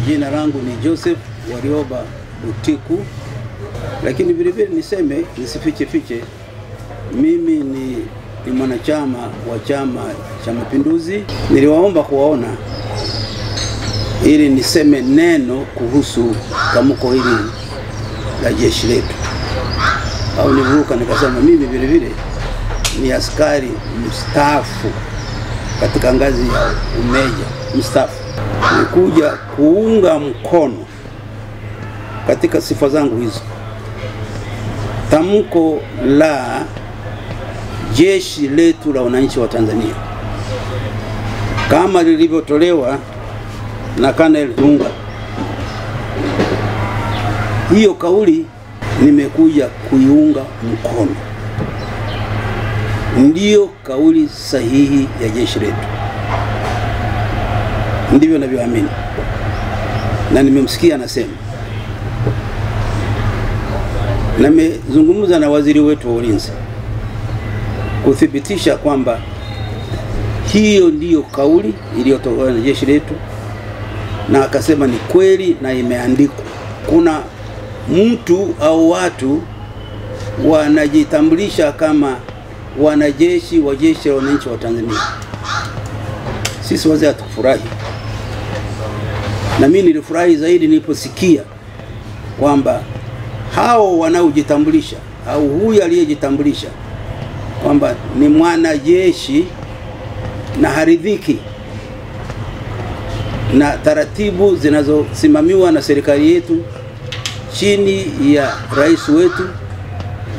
Jina langu ni Joseph Warioba Butiku, lakini vile vile niseme, nisifiche, mimi ni mwanachama wa Chama cha Mapinduzi. Niliwaomba kuwaona ili niseme neno kuhusu tamko hili la jeshi letu. Au nivuka nikasema mimi vile vile ni askari mstaafu katika ngazi ya umeja mstaafu. Nikuja kuunga mkono katika sifa zangu hizo tamko la jeshi letu la wananchi wa Tanzania kama lilivyotolewa na Kanali Dunga. Hiyo kauli nimekuja kuiunga mkono. Ndiyo kauli sahihi ya jeshi letu. Ndivyo ninavyoamini. Na nimemsikia anasema. Na nimezungumza na waziri wetu wa ulinzi kuthibitisha kwamba hiyo ndiyo kauli iliyotolewa na jeshi letu, na akasema ni kweli na imeandikwa. Kuna mtu au watu wanajitambulisha kama wanajeshi wa jeshi la wananchi wa Tanzania. Sisi wazee hatukufurahi. Na mimi nilifurahi zaidi niliposikia kwamba hao wanaojitambulisha au huyu aliyejitambulisha kwamba ni mwanajeshi na haridhiki na taratibu zinazosimamiwa na serikali yetu chini ya rais wetu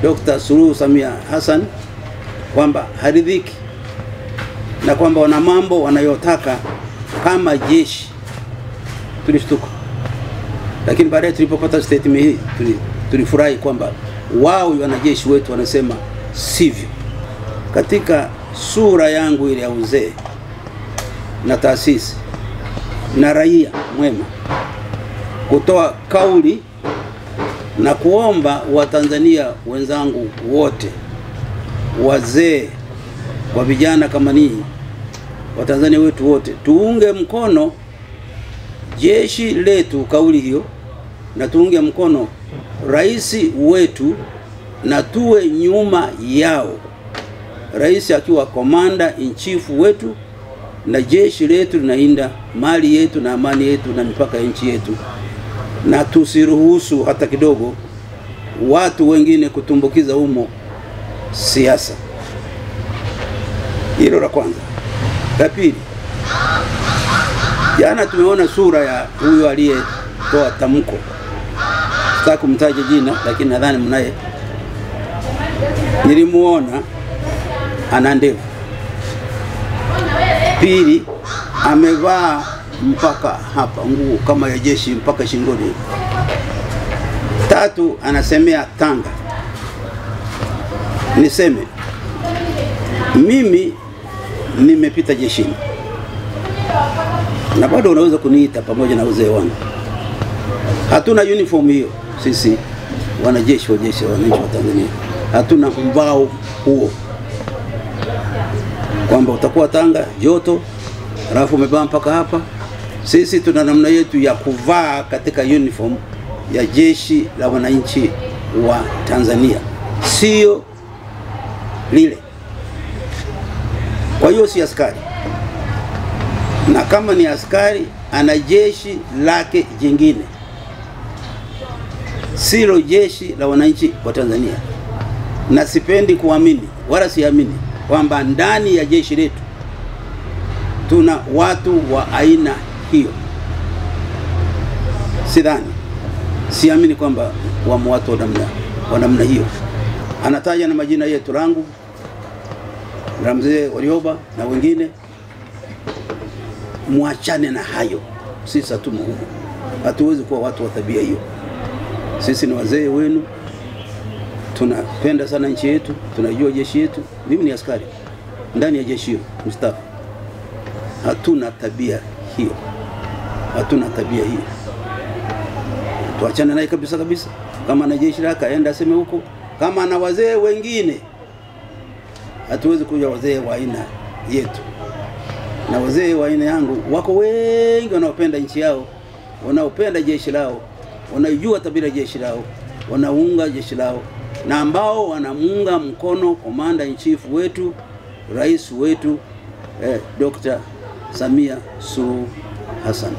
Dr. Suluhu Samia Hassan, kwamba haridhiki na kwamba wana mambo wanayotaka kama jeshi. Tulishtuka. Lakini baadaye tulipopata statement hii tulifurahi kwamba wao wanajeshi wetu wanasema sivyo. Katika sura yangu ile ya uzee na taasisi na raia mwema, kutoa kauli na kuomba Watanzania wenzangu wote, wazee wa vijana kama ninyi, Watanzania wetu wote, tuunge mkono jeshi letu kauli hiyo, na tuunge mkono rais wetu na tuwe nyuma yao. Rais akiwa commander in chief wetu, na jeshi letu linalinda mali yetu na amani yetu na mipaka ya nchi yetu, na tusiruhusu hata kidogo watu wengine kutumbukiza humo siasa. Hilo la kwanza. La pili, jana tumeona sura ya huyo aliyetoa tamko. Sitaki kumtaja jina, lakini nadhani mnaye. Nilimuona ana ndevu. Pili, amevaa mpaka hapa nguo kama ya jeshi mpaka shingoni. Tatu, anasemea Tanga. Niseme mimi nimepita jeshini, na bado unaweza kuniita pamoja na uzee wangu. Hatuna uniform hiyo sisi wanajeshi wa jeshi la wananchi wa Tanzania. Hatuna mbao huo kwamba utakuwa Tanga joto alafu umevaa mpaka hapa. Sisi tuna namna yetu ya kuvaa katika uniform ya jeshi la wananchi wa Tanzania, sio lile. Kwa hiyo si askari, na kama ni askari ana jeshi lake jingine, silo jeshi la wananchi wa Tanzania. Na sipendi kuamini wala siamini kwamba ndani ya jeshi letu tuna watu wa aina hiyo. Sidhani, siamini kwamba watu wa namna hiyo. Anataja na majina yetu, langu, Mzee Warioba na wengine. Muachane na hayo. Sisi hatumo huko. Hatuwezi kuwa watu wa tabia hiyo. Sisi ni wazee wenu. Tunapenda sana nchi yetu, tunajua jeshi yetu. Mimi ni askari ndani ya jeshi hiyo mstaafu. Hatuna tabia hiyo. Hatuna tabia hiyo. Tuachane naye kabisa. Kama na jeshi lake aenda aseme huko. Kama na wazee wengine, hatuwezi kuja wazee wa aina yetu. Na wazee wa aina yangu wako wengi wanaopenda nchi yao wanaopenda jeshi lao, wanaijua tabia jeshi lao, wanaunga jeshi lao, na ambao wanamunga mkono Commander in Chief wetu, rais wetu Dr. Samia Suluhu Hassan.